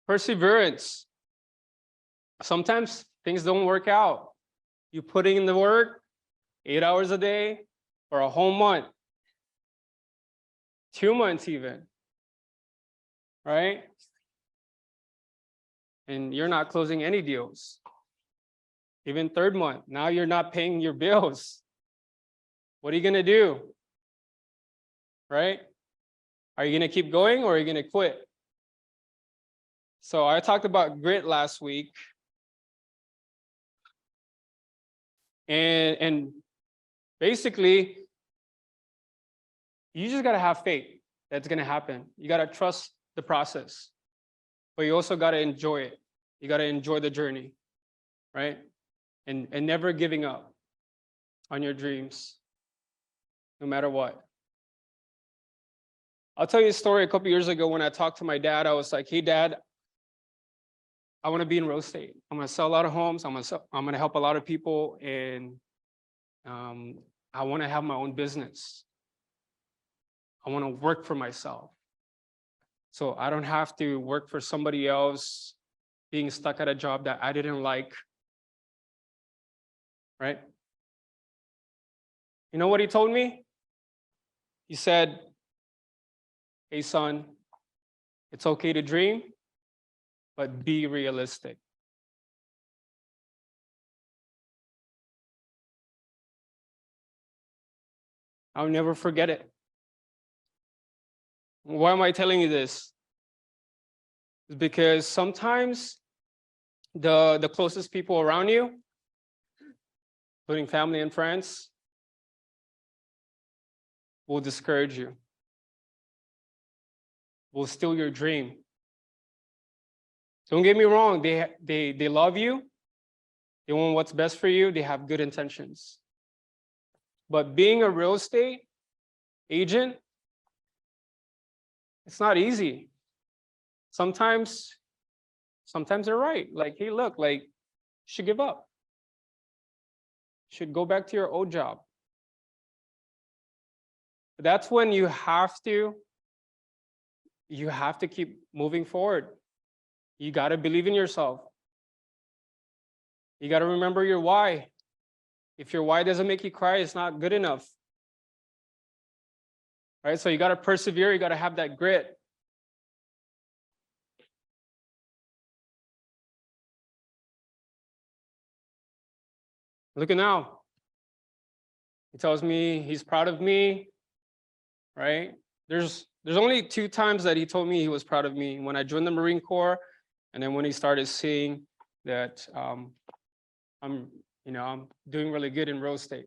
Perseverance. Sometimes things don't work out. You putting in the work, 8 hours a day, for a whole month, 2 months even, right? And you're not closing any deals. Even 3rd month, now you're not paying your bills. What are you gonna do? Right? Are you gonna keep going or are you gonna quit? So I talked about grit last week. And basically, you just gotta have faith that's gonna happen. You gotta trust the process, but you also gotta enjoy it. You gotta enjoy the journey, right? And never giving up on your dreams, no matter what. I'll tell you a story. A couple years ago when I talked to my dad, I was like, hey, Dad, I want to be in real estate. I'm going to sell a lot of homes. I'm going to help a lot of people. And I want to have my own business. I want to work for myself. So I don't have to work for somebody else, being stuck at a job that I didn't like. Right? You know what he told me? He said, hey, son, it's okay to dream, but be realistic. I'll never forget it. Why am I telling you this? It's because sometimes the closest people around you, including family and friends, will discourage you, will steal your dream. Don't get me wrong, they love you, they want what's best for you, they have good intentions. But being a real estate agent, it's not easy. Sometimes they're right. Like, hey, look, like, you should give up. You should go back to your old job. But that's when you have to keep moving forward. You got to believe in yourself. You got to remember your why. If your why doesn't make you cry, it's not good enough. Right? So you got to persevere. You got to have that grit. Look at now. He tells me he's proud of me, right? There's only 2 times that he told me he was proud of me: when I joined the Marine Corps, and then when he started seeing that I'm doing really good in real estate.